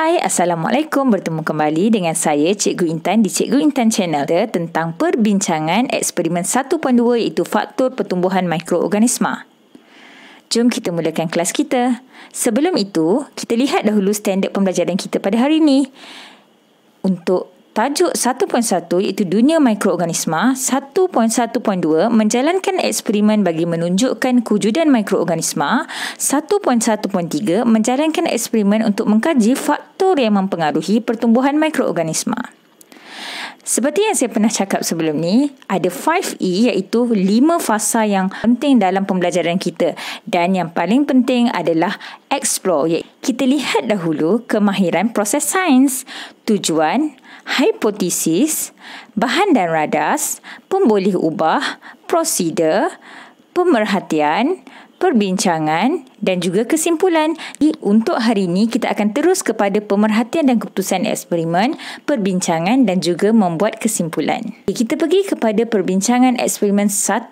Hai, Assalamualaikum. Bertemu kembali dengan saya, Cikgu Intan di Cikgu Intan Channel tentang perbincangan eksperimen 1.2 iaitu faktor pertumbuhan mikroorganisma. Jom kita mulakan kelas kita. Sebelum itu, kita lihat dahulu standard pembelajaran kita pada hari ini. Untuk tajuk 1.1 iaitu dunia mikroorganisma, 1.1.2 menjalankan eksperimen bagi menunjukkan kewujudan mikroorganisma, 1.1.3 menjalankan eksperimen untuk mengkaji faktor yang mempengaruhi pertumbuhan mikroorganisma. Seperti yang saya pernah cakap sebelum ni, ada 5E iaitu 5 fasa yang penting dalam pembelajaran kita. Dan yang paling penting adalah explore. Kita lihat dahulu kemahiran proses sains, tujuan, hipotesis, bahan dan radas, pemboleh ubah, prosedur, pemerhatian, perbincangan dan juga kesimpulan. Untuk hari ini kita akan terus kepada pemerhatian dan keputusan eksperimen, perbincangan dan juga membuat kesimpulan. Kita pergi kepada perbincangan eksperimen 1.2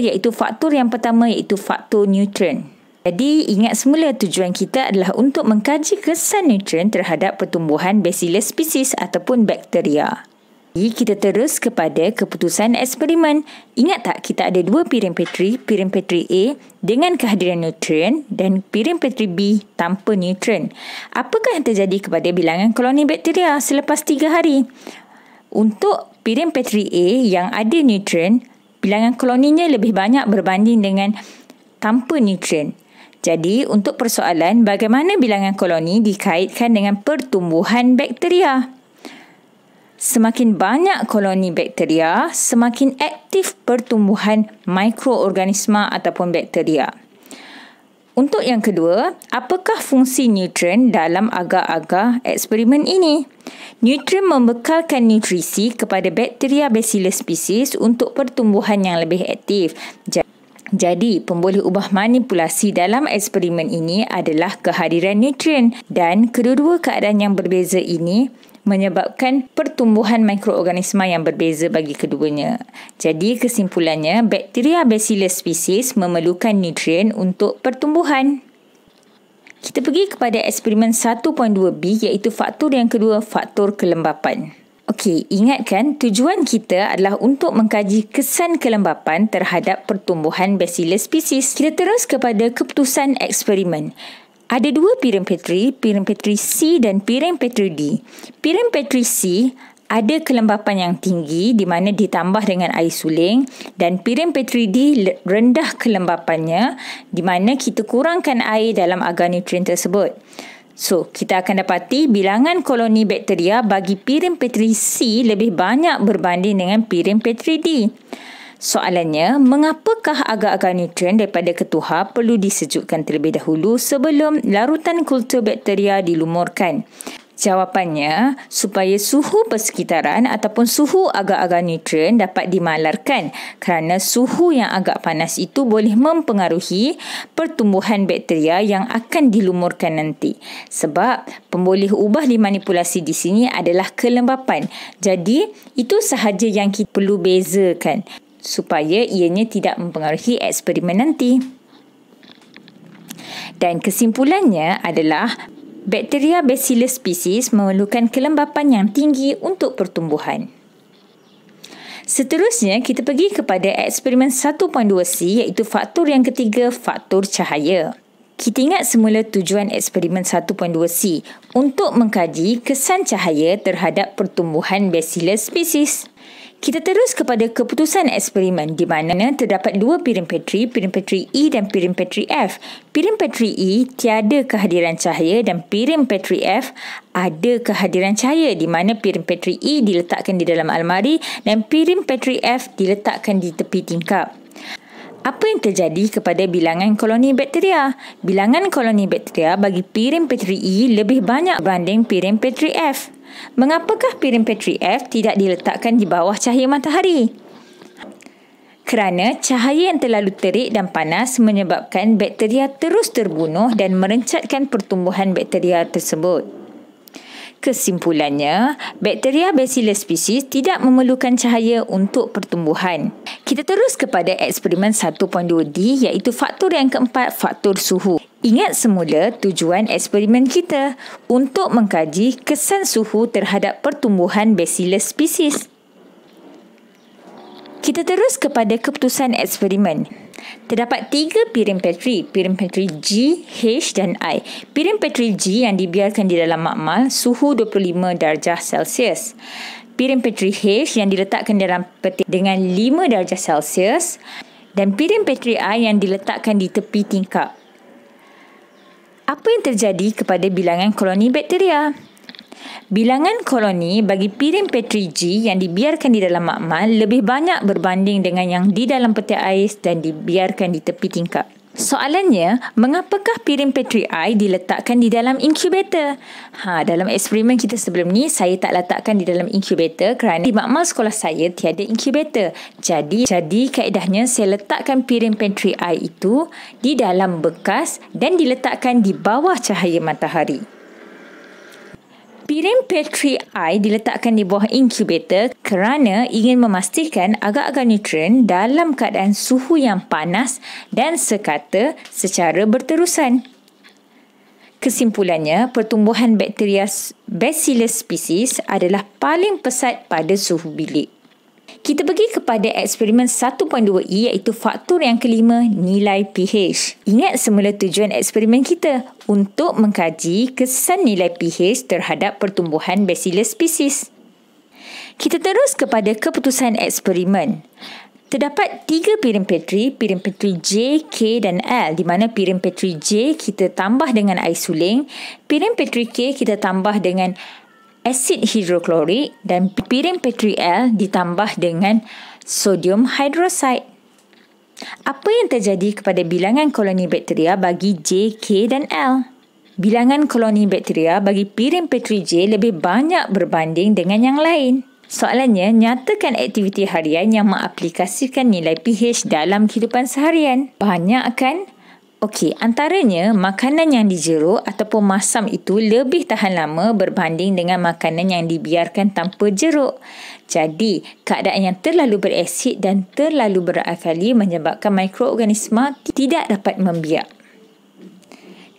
iaitu faktor yang pertama iaitu faktor nutrien. Jadi ingat semula tujuan kita adalah untuk mengkaji kesan nutrien terhadap pertumbuhan Bacillus species ataupun bakteria. Kita terus kepada keputusan eksperimen. Ingat tak kita ada dua piring petri A dengan kehadiran nutrien dan piring petri B tanpa nutrien. Apakah yang terjadi kepada bilangan koloni bakteria selepas 3 hari? Untuk piring petri A yang ada nutrien, bilangan koloninya lebih banyak berbanding dengan tanpa nutrien. Jadi untuk persoalan bagaimana bilangan koloni dikaitkan dengan pertumbuhan bakteria? Semakin banyak koloni bakteria, semakin aktif pertumbuhan mikroorganisma ataupun bakteria. Untuk yang kedua, apakah fungsi nutrien dalam agar-agar eksperimen ini? Nutrien membekalkan nutrisi kepada bakteria Bacillus species untuk pertumbuhan yang lebih aktif. Jadi, pemboleh ubah manipulasi dalam eksperimen ini adalah kehadiran nutrien dan kedua-dua keadaan yang berbeza ini menyebabkan pertumbuhan mikroorganisma yang berbeza bagi keduanya. Jadi kesimpulannya, bakteria Bacillus species memerlukan nutrien untuk pertumbuhan. Kita pergi kepada eksperimen 1.2b iaitu faktor yang kedua, faktor kelembapan. Okey, ingatkan tujuan kita adalah untuk mengkaji kesan kelembapan terhadap pertumbuhan Bacillus species. Kita terus kepada keputusan eksperimen. Ada dua piring petri C dan piring petri D. Piring petri C ada kelembapan yang tinggi di mana ditambah dengan air suling dan piring petri D rendah kelembapannya di mana kita kurangkan air dalam agar nutrien tersebut. So, kita akan dapati bilangan koloni bakteria bagi piring petri C lebih banyak berbanding dengan piring petri D. Soalannya, mengapakah agar-agar nutrien daripada ketuhar perlu disejukkan terlebih dahulu sebelum larutan kultur bakteria dilumurkan? Jawapannya, supaya suhu persekitaran ataupun suhu agar-agar nutrien dapat dimalarkan kerana suhu yang agak panas itu boleh mempengaruhi pertumbuhan bakteria yang akan dilumurkan nanti. Sebab pemboleh ubah dimanipulasi di sini adalah kelembapan. Jadi, itu sahaja yang kita perlu bezakan supaya ianya tidak mempengaruhi eksperimen nanti. Dan kesimpulannya adalah bakteria Bacillus species memerlukan kelembapan yang tinggi untuk pertumbuhan. Seterusnya, kita pergi kepada eksperimen 1.2c iaitu faktor yang ketiga, faktor cahaya. Kita ingat semula tujuan eksperimen 1.2c untuk mengkaji kesan cahaya terhadap pertumbuhan Bacillus species. Kita terus kepada keputusan eksperimen di mana terdapat dua piring petri E dan piring petri F. Piring petri E tiada kehadiran cahaya dan piring petri F ada kehadiran cahaya di mana piring petri E diletakkan di dalam almari dan piring petri F diletakkan di tepi tingkap. Apa yang terjadi kepada bilangan koloni bakteria? Bilangan koloni bakteria bagi piring petri E lebih banyak berbanding piring petri F. Mengapakah piring petri F tidak diletakkan di bawah cahaya matahari? Kerana cahaya yang terlalu terik dan panas menyebabkan bakteria terus terbunuh dan merencatkan pertumbuhan bakteria tersebut. Kesimpulannya, bakteria Bacillus species tidak memerlukan cahaya untuk pertumbuhan. Kita terus kepada eksperimen 1.2D iaitu faktor yang keempat, faktor suhu. Ingat semula tujuan eksperimen kita untuk mengkaji kesan suhu terhadap pertumbuhan Bacillus species. Kita terus kepada keputusan eksperimen. Terdapat 3 piring Petri G, H dan I. Piring Petri G yang dibiarkan di dalam makmal suhu 25 darjah Celsius. Piring Petri H yang diletakkan dalam peti dengan 5 darjah Celsius. Dan piring Petri I yang diletakkan di tepi tingkap. Apa yang terjadi kepada bilangan koloni bakteria? Bilangan koloni bagi piring Petri G yang dibiarkan di dalam makmal lebih banyak berbanding dengan yang di dalam peti ais dan dibiarkan di tepi tingkap. Soalannya, mengapakah piring Petri I diletakkan di dalam inkubator? Dalam eksperimen kita sebelum ni, saya tak letakkan di dalam inkubator kerana di makmal sekolah saya tiada inkubator. Jadi kaedahnya saya letakkan piring Petri I itu di dalam bekas dan diletakkan di bawah cahaya matahari. Piring Petri I diletakkan di bawah inkubator kerana ingin memastikan agar-agar nutrien dalam keadaan suhu yang panas dan sekata secara berterusan. Kesimpulannya, pertumbuhan bakteria Bacillus species adalah paling pesat pada suhu bilik. Kita pergi kepada eksperimen 1.2e iaitu faktor yang kelima, nilai pH. Ingat semula tujuan eksperimen kita untuk mengkaji kesan nilai pH terhadap pertumbuhan Bacillus species. Kita terus kepada keputusan eksperimen. Terdapat 3 piring Petri J, K dan L di mana piring Petri J kita tambah dengan air suling, piring Petri K kita tambah dengan asid hidroklorik dan piring Petri L ditambah dengan sodium hydroxide. Apa yang terjadi kepada bilangan koloni bakteria bagi J, K dan L? Bilangan koloni bakteria bagi piring Petri J lebih banyak berbanding dengan yang lain. Soalannya, nyatakan aktiviti harian yang mengaplikasikan nilai pH dalam kehidupan seharian. Banyak kan? Okey, antaranya makanan yang dijeruk ataupun masam itu lebih tahan lama berbanding dengan makanan yang dibiarkan tanpa jeruk. Jadi, keadaan yang terlalu berasid dan terlalu beralkali menyebabkan mikroorganisma tidak dapat membiak.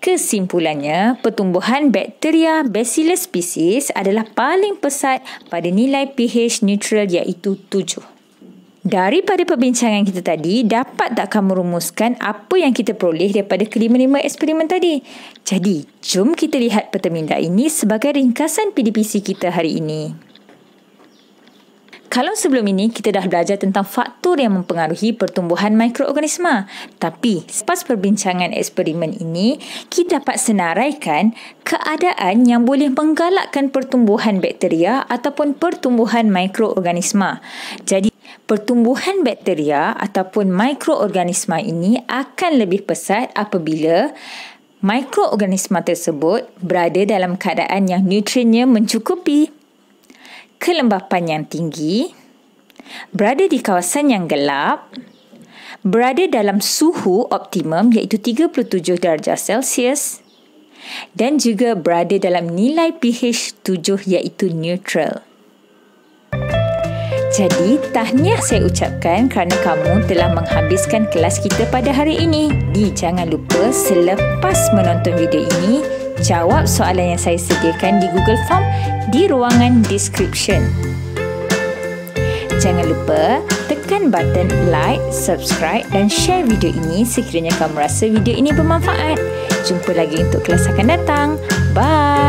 Kesimpulannya, pertumbuhan bakteria Bacillus species adalah paling pesat pada nilai pH neutral iaitu 7. Daripada perbincangan kita tadi, dapat tak kamu rumuskan apa yang kita peroleh daripada kelima-lima eksperimen tadi? Jadi, jom kita lihat peta minda ini sebagai ringkasan PDPC kita hari ini. Kalau sebelum ini kita dah belajar tentang faktor yang mempengaruhi pertumbuhan mikroorganisma. Tapi selepas perbincangan eksperimen ini, kita dapat senaraikan keadaan yang boleh menggalakkan pertumbuhan bakteria ataupun pertumbuhan mikroorganisma. Jadi, pertumbuhan bakteria ataupun mikroorganisma ini akan lebih pesat apabila mikroorganisma tersebut berada dalam keadaan yang nutriennya mencukupi, kelembapan yang tinggi, berada di kawasan yang gelap, berada dalam suhu optimum iaitu 37 darjah Celsius dan juga berada dalam nilai pH 7 iaitu neutral. Jadi, tahniah saya ucapkan kerana kamu telah menghabiskan kelas kita pada hari ini. Jangan lupa selepas menonton video ini, jawab soalan yang saya sediakan di Google Form di ruangan description. Jangan lupa tekan button like, subscribe dan share video ini sekiranya kamu rasa video ini bermanfaat. Jumpa lagi untuk kelas akan datang. Bye!